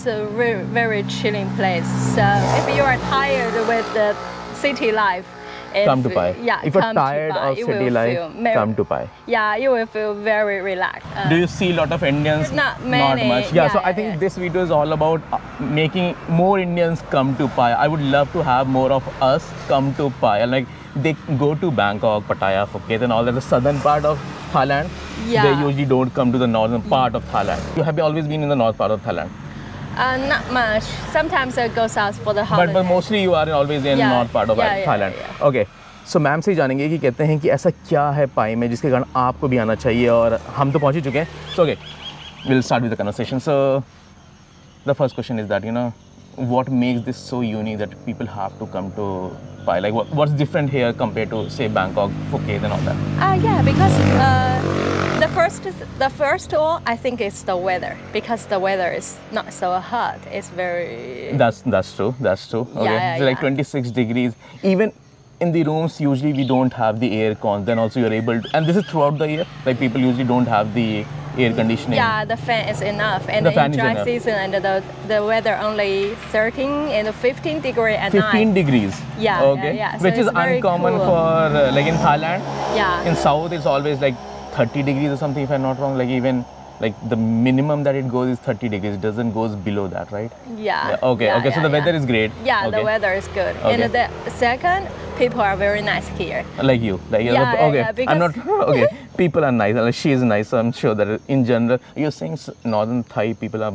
It's a very chilling place. So if you are tired with the city life, come to Pai. Yeah, if you're tired of city life, come to Pai. Yeah, you will feel very relaxed. Do you see a lot of Indians? Not many. Not much. Yeah, so I think this video is all about making more Indians come to Pai. I would love to have more of us come to Pai. And like they go to Bangkok, Pattaya, Phuket and all that, the southern part of Thailand. Yeah. They usually don't come to the northern part of Thailand. You have always been in the north part of Thailand? Not much. Sometimes I go south for the holiday. But mostly you are always in north part of Thailand. Okay. So ma'am से ही जानेंगे कि कहते हैं कि ऐसा क्या है पाई में जिसके कारण आपको भी आना चाहिए और हम तो पहुंच ही चुके हैं. So okay, we'll start with the conversation. So the first question is that what makes this so unique that people have to come to Pai? Like what's different here compared to say Bangkok, Phuket and all that? Yeah, because the first all I think it's the weather, because the weather is not so hot. It's very. That's true. Okay. Yeah, so like 26 degrees. Even in the rooms usually we don't have the air con. Then also you're able to, and this is throughout the year. Like people usually don't have the air conditioning. Yeah, the fan is enough. And in dry season, and the weather only 13 and 15 degrees at 15 night. degrees. Yeah. Okay. Yeah. Which is uncommon cool. for like in Thailand. Yeah. In South it's always like 30 degrees or something if I'm not wrong. Like even like the minimum that it goes is 30 degrees. It doesn't goes below that, right? Yeah. Okay. So the weather is great. Yeah, the weather is good. Okay. And the second, people are very nice here. Like you. I'm not okay. People are nice. Like she is nice. So I'm sure that in general, you're saying northern Thai people are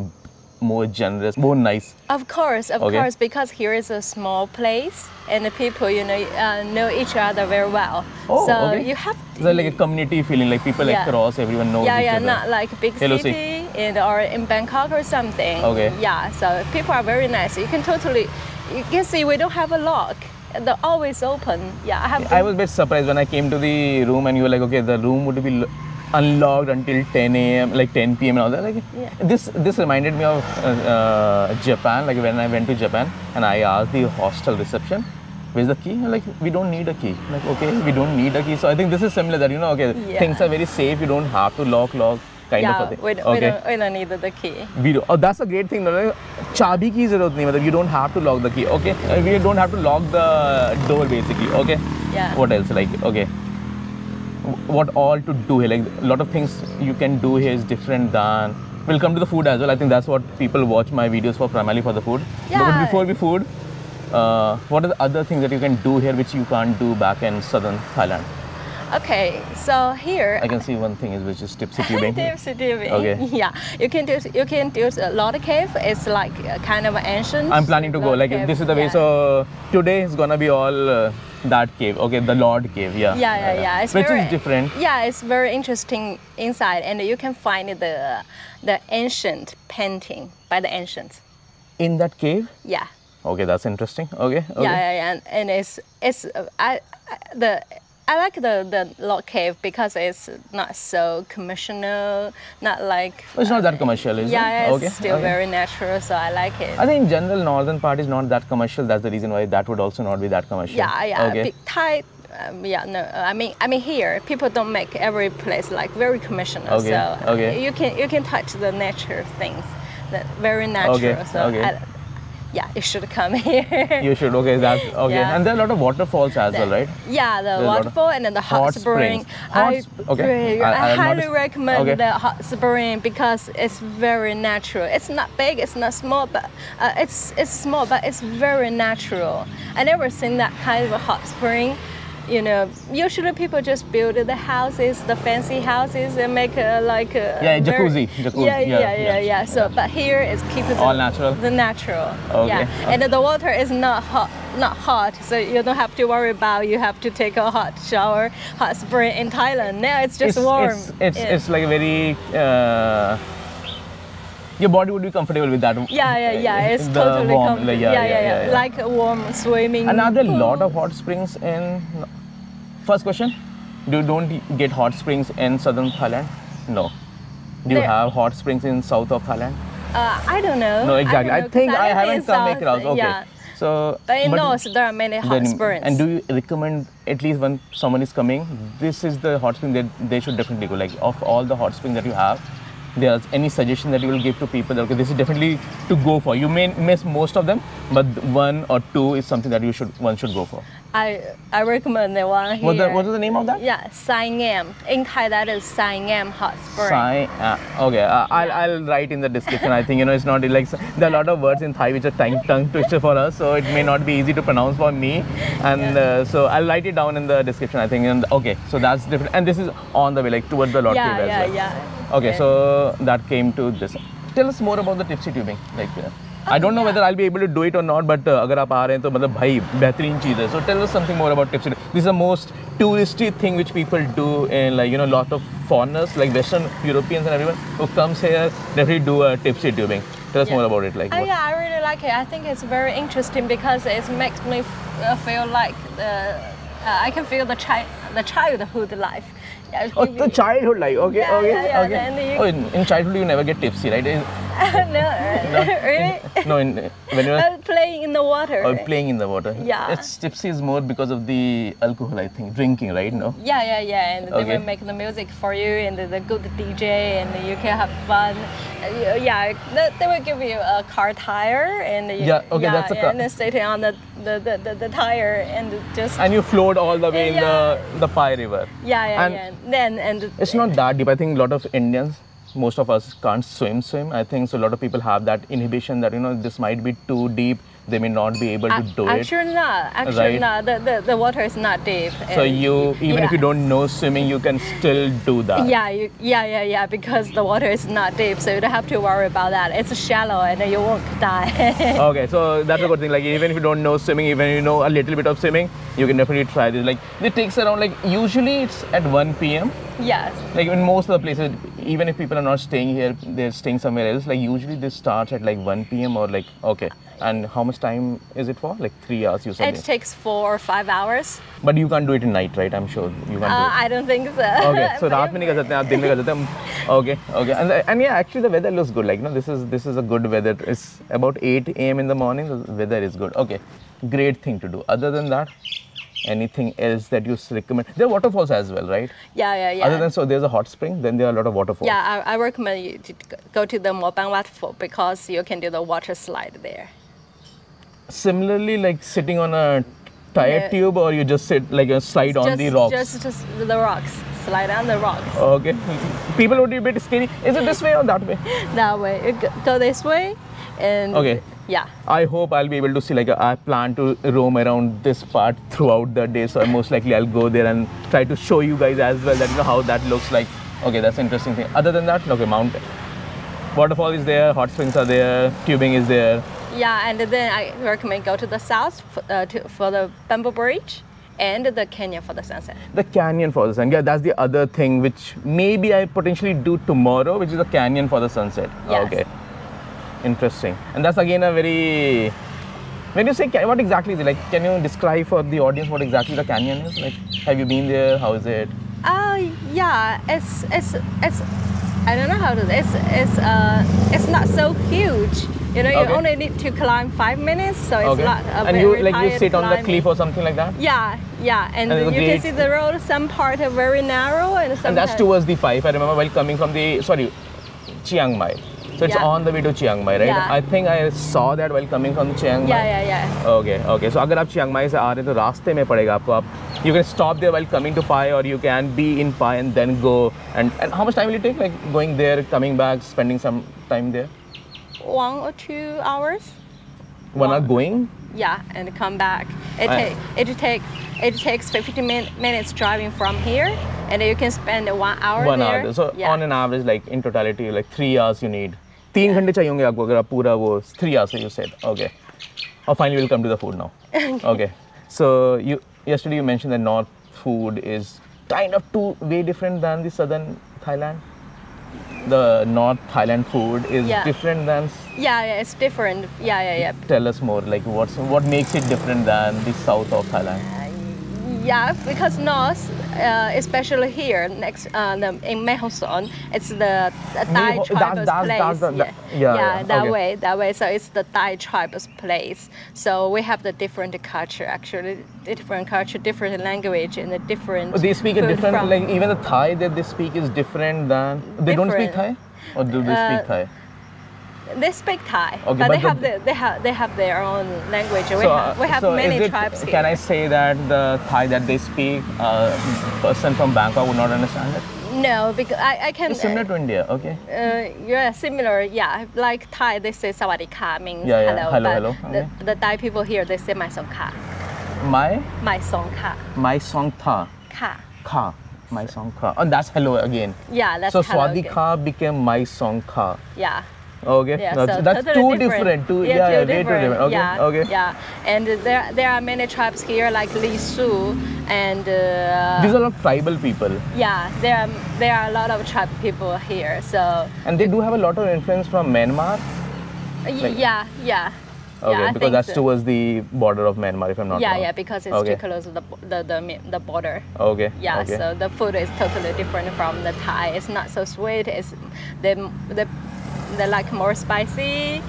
more generous, more nice. Of course, because here is a small place and the people, know each other very well. So you have to, so like a community feeling, like people across, everyone knows each other. Yeah, not like big city or in Bangkok or something. Okay. Yeah, so people are very nice. You can see we don't have a lock. They're always open. Yeah, I was a bit surprised when I came to the room and you were like, okay, the room would be unlocked until 10 a.m. like 10 p.m. and all that. Like this reminded me of Japan. Like when I went to Japan and I asked the hostel reception, where's the key? Like we don't need a key. Like okay, we don't need a key. So I think this is similar that things are very safe. You don't have to lock kind of a thing. We don't need the key. We do. Oh, that's a great thing. Chabi ki zarurat nahi. You don't have to lock the key. Okay, we don't have to lock the door basically. Okay. Yeah. What else? Like okay. What all to do here? Like a lot of things you can do here is different than. We'll come to the food as well. I think that's what people watch my videos for, primarily for the food. Yeah. But before we food, what are the other things that you can do here which you can't do back in southern Thailand? Okay, so here I can see one thing which is Tipsy Tubing. Tipsy Tubing. Okay. Yeah, you can do a lot of cave. It's like kind of ancient. I'm planning to go. Like cave. This is the way. So today is gonna be all that cave. Okay, the Lord Cave. Yeah. It's which is different. Yeah, it's very interesting inside, and you can find the ancient painting by the ancients. In that cave. Yeah. Okay, that's interesting. Okay. Yeah, and I like the log cave because it's not so commercial, not like. It's not that commercial, is it? Yeah, it's still very natural, so I like it. I think in general, northern part is not that commercial. That's the reason why that would also not be that commercial. Yeah. Okay. Thai, no. I mean here people don't make every place like very commercial. Okay. So you can touch the nature things, that very natural. Yeah, you should come here. You should. Okay, that's okay. Yeah. And there are a lot of waterfalls as well, right? Yeah, the waterfall and then the hot spring. I highly recommend the hot spring because it's very natural. It's not big, it's not small, but it's small, but it's very natural. I never seen that kind of a hot spring. Usually people just build the houses, the fancy houses, and make jacuzzi. Yeah. So, but here is keep it all natural. The natural. Okay. Yeah, and the water is not hot, so you don't have to worry about you have to take a hot shower, hot spring in Thailand. Now it's just warm. It's like a very. Your body would be comfortable with that. Yeah. It's totally comfortable. Yeah. Like a warm swimming. And are there a lot of hot springs in? First question, don't get hot springs in southern Thailand? No. Do you have hot springs in south of Thailand? I don't know. No, exactly. I think I haven't come across. Okay. Yeah. So, but in north there are many hot springs. And do you recommend, at least when someone is coming, this is the hot spring that they should definitely go? Like of all the hot springs that you have, there's any suggestion that you will give to people that, okay, this is definitely to go for. You may miss most of them, but one or two is something that one should go for. I recommend the one here. What is the name of that? Yeah, Siam. In Thai, that is Siam Hot Spring. Okay, I'll write in the description. I think, it's not like, there are a lot of words in Thai which are tongue twister for us, so it may not be easy to pronounce for me. And so I'll write it down in the description, I think. And okay, so that's different. And this is on the way, like towards the Lord Cave as well. Yeah. Okay, so that came to this. Tell us more about the Tipsy Tubing. Like, I don't know whether I'll be able to do it or not, but अगर आप आ रहे हैं तो मतलब भाई बेहतरीन चीज़ है. So tell us something more about Tipsy Tubing. This is the most touristy thing which people do, and like lot of foreigners, like Western Europeans and everyone who comes here definitely do a Tipsy Tubing. Tell us more about it. Like. Yeah, I really like it. I think it's very interesting because it makes me feel like I can feel the childhood life. Yeah, the childhood life. Okay, yeah, okay. In childhood you never get tipsy, right? No, really? No, when you were playing in the water. Oh, playing in the water. Yeah. It's tipsy is more because of the alcohol, I think. Drinking, right? No. Yeah. And they will make the music for you, and the good DJ, and you can have fun. Yeah, they will give you a car tire, and that's a car. And then sitting on the tire and just. And you float all the way in the Pai River. Yeah. And it's not that deep. I think a lot of Indians, most of us can't swim. I think so a lot of people have that inhibition that this might be too deep. They may not be able to do it. Actually not. The water is not deep. So even if you don't know swimming, you can still do that. Yeah. Because the water is not deep, so you don't have to worry about that. It's shallow, and you won't die. Okay, so that's a good thing. Like even if you don't know swimming, even if you know a little bit of swimming, you can definitely try this. Like it takes around usually it's at 1 p.m. Yes. Like in most of the places, even if people are not staying here, they're staying somewhere else. Like usually this starts at 1 p.m. or okay. And how much time is it for? 3 hours, you said? It takes 4 or 5 hours. But you can't do it in night, right? I'm sure you can't do it. I don't think so. Okay, so रात में नहीं कर सकते आप दिन में कर सकते हैं. Okay. And yeah, actually the weather looks good. This is a good weather. It's about 8 a.m. in the morning. The weather is good. Okay, great thing to do. Other than that, anything else that you recommend? There are waterfalls as well, right? Yeah. Other than so, there's a hot spring. Then there are a lot of waterfalls. Yeah, I recommend you to go to the Mobang Waterfall because you can do the water slide there. Similarly, sitting on a tire tube, or you just sit slide on the rocks? Just the rocks. Slide on the rocks. Okay. People would be a bit skinny. Is it this way or that way? That way. You go this way, and okay. Yeah. I hope I'll be able to see. I plan to roam around this part throughout the day, so most likely I'll go there and try to show you guys as well that how that looks like. Okay, that's an interesting thing. Other than that, okay, mountain, waterfall is there, hot springs are there, tubing is there. Yeah, and then I recommend go to the south for the bamboo bridge and the canyon for the sunset. The canyon for the sunset. Yeah, that's the other thing which maybe I potentially do tomorrow, which is the canyon for the sunset. Yes. Okay. Interesting. And that's again a very... When you say what exactly is it? Can you describe for the audience what exactly the canyon is? Have you been there? How is it? Yeah, it's I don't know how to. It's not so huge. You only need to climb 5 minutes, so it's not a and very you sit on climbing. the cliff or something like that? Yeah, and you can see the road. Some part are very narrow, and that's towards the Pai. If I remember while coming from Chiang Mai. So it's on the way to Chiang Mai, right? Yeah. I think I saw that while coming from Chiang Mai. Yeah. Okay. So अगर आप Chiang Mai से आ रहे हैं तो रास्ते में पड़ेगा आपको. You can stop there while coming to Pai, or you can be in Pai and then go. And how much time will it take? Going there, coming back, spending some time there? 1 or 2 hours. 1 hour going? Yeah, and come back. It takes 15 minutes driving from here, and you can spend 1 hour 1 there. hour. So on an average, in totality, 3 hours you need. 3 घंटे चाहिए होंगे आपको अगर आप पूरा वो 3 hours you said. Okay. Finally we'll come to the food now. Okay. So yesterday you mentioned that North food is kind of way different than the Southern Thailand. The North Thailand food is different than... Yeah, it's different. Yeah. Tell us more, what makes it different than the south of Thailand? Yeah, because North, especially here, next in Mae Hong Son, it's the Thai tribal place. That way. So it's the Thai tribal place. So we have the different culture, actually, different culture, different language, and the different. They speak a different, even the Thai that they speak is different than. They don't speak Thai. Or do they speak Thai? They speak Thai, Okay, but they have their own language. We have many tribes here. Can I say that the Thai that they speak, a person from Bangkok would not understand it? No, because I can. It's similar to India, okay? Yeah, similar. Yeah, like Thai, they say "Sawadee ka" means hello. but hello. Okay. The Thai people here, they say "mai song ka." My song ka. My song tha. Ka. My song ka. And that's hello again. Yeah, that's so hello. So Swadhi ka became my song ka. Yeah. Okay, yeah, that's totally two different. Way too different. Okay, yeah, okay. Yeah, and there are many tribes here like Li Su and. These are all tribal people. Yeah, there are a lot of tribe people here. So. And they do have a lot of influence from Myanmar. Yeah. Okay, yeah, because that's so. Towards the border of Myanmar, if I'm not wrong. Yeah, because it's too close to the border. Okay. Yeah, okay. so the food is totally different from the Thai. It's not so sweet. It's they like more spicy.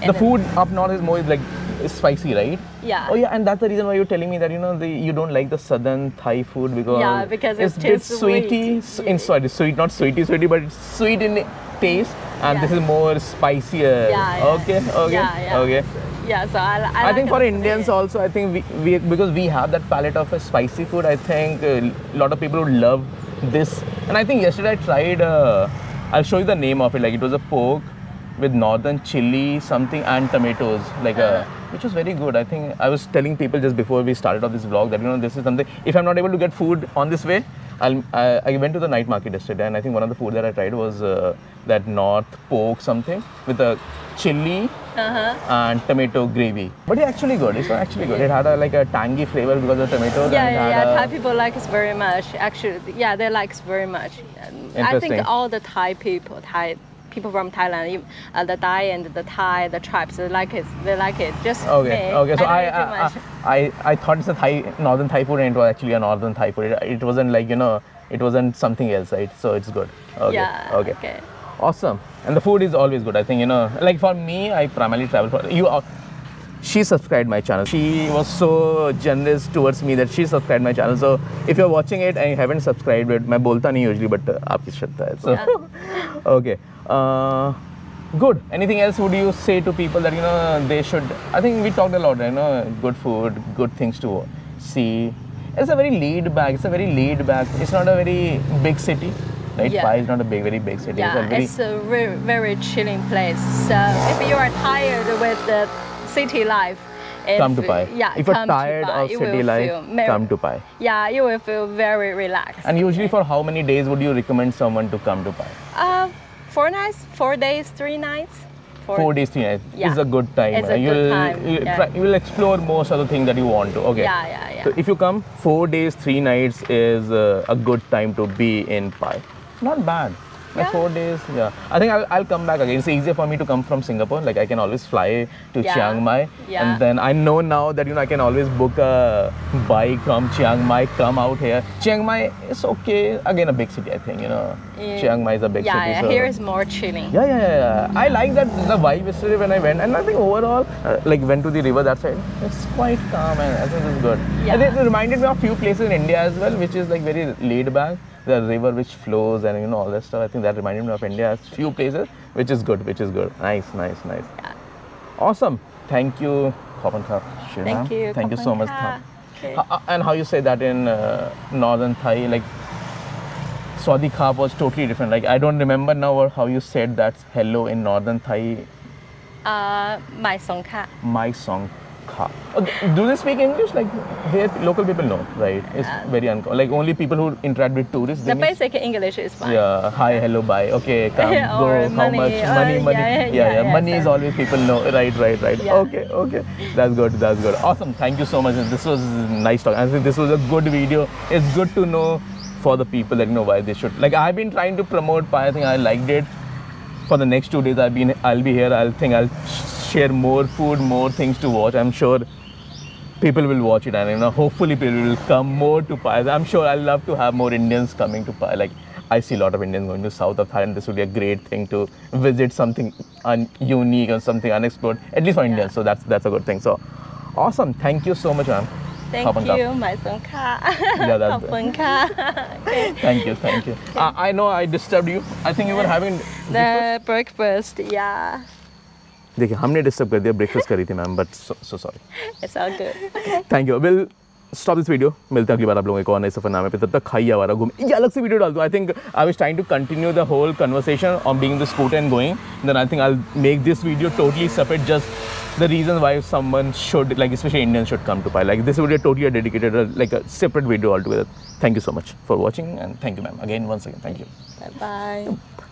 The food up north is more like spicy, right? Yeah. Oh yeah, and that's the reason why you're telling me that you don't like the southern Thai food because it's too sweety. Sweet, not sweety, but it's sweet in taste, and this is more spicier. Yeah. Okay. Okay. Yeah, so I think for Indians also, I think we because we have that palate of a spicy food, I think a lot of people would love this. And I think yesterday I tried, I'll show you the name of it, like it was a pork with northern chili something and tomatoes, which was very good. I think I was telling people just before we started off this vlog that this is something, if I'm not able to get food on this way, I went to the night market yesterday, and I think one of the food that I tried was that north pork something with a chili and tomato gravy. But it's actually good. It's actually good. It had a tangy flavor because of tomatoes. Thai people like it very much. Actually, yeah, they like it very much. I think all the Thai people from Thailand, the Thai and the Thai, the tribes, they like it. Just okay. So I thought it's a northern Thai food, and it was actually a northern Thai food. It wasn't it wasn't something else, right? So it's good. Okay. Yeah. Okay. Awesome. And the food is always good. I think like for me, I primarily travel for you. She subscribed my channel. She was so generous towards me that she subscribed my channel. So if you're watching it and you haven't subscribed it, I bolta nahi usually, but aapki shraddha hai. So okay. Good. Anything else would you say to people that they should? I think we talked a lot. Good food, good things to see. It's a very laid back. It's not a very big city. Right? Yeah. Pai is not a very big city. Yeah, it's a very, very chilling place. So if you are tired with the city life, come to Pai. Yeah, if you're tired of city life, come to Pai. Yeah, you will feel very relaxed. And usually for how many days would you recommend someone to come to Pai? 4 nights, 4 days, 3 nights. 4 days, 3 nights. Yeah. It's a good time. It's a good time. You will explore most of the things that you want to. Okay. Yeah. So if you come, 4 days, 3 nights is a good time to be in Pai. Not bad. Like 4 days, yeah. I think I'll come back again. It's easier for me to come from Singapore. Like I can always fly to Chiang Mai, and then I know now that I can always book a bike from Chiang Mai, come out here. Chiang Mai is okay. Again, a big city, I think. Chiang Mai is a big city. Yeah, so. Here is more chilling. Yeah. I like that the vibe yesterday when I went, and I think overall, went to the river that side. It's quite calm, and I think it's good. Yeah. And it reminded me of a few places in India as well, which is very laid back. The river which flows and all that stuff. I think that reminded me of India. A few places, which is good. Nice. Yeah. Awesome. Thank you, Khopan Khap. Thank you. Thank you so much. Okay. And how you say that in northern Thai, Swadhi Khap was totally different. I don't remember now how you said that hello in northern Thai. My song ka. My song ka. Do they speak English? Here, local people know, right? It's very uncommon. Only people who interact with tourists. The basic English is fine. Yeah. Hi, hello, bye. Okay, come, go. How much? Money. Yeah. Money is always people know. Right. Yeah. Okay. That's good. Awesome. Thank you so much. This was nice talk. I think this was a good video. It's good to know for the people that why they should. I've been trying to promote Pai. I think I liked it. For the next 2 days, I'll be here. I'll share more food, more things to watch. I'm sure people will watch it, and hopefully people will come more to Pai. I'm sure I'll love to have more Indians coming to Pai. I see a lot of Indians going to south of Thailand. This would be a great thing to visit, something unique or something unexplored, at least for Indians. So that's a good thing. So awesome. Thank you so much, ma'am. Thank you หมายสงค่ะ ขอบคุณค่ะ Thank you I know I disturbed you I think you were having the breakfast yeah देखिए हमने disturb कर दिया breakfast करी थी ma'am but so sorry it's all good thank you will stop this video मिलते हैं अगली बार आप लोगों को एक और नए सफरनामे पे तब तक खाइए आवारा घूम ये अलग से वीडियो डाल दूँ I think I was trying to continue the whole conversation on being the scooter and going then I think I will make this video totally separate just the reason why someone should like especially Indians should come to Pai like this would be totally dedicated like a separate video altogether. Thank you so much for watching and thank you ma'am again once again thank you. Bye bye.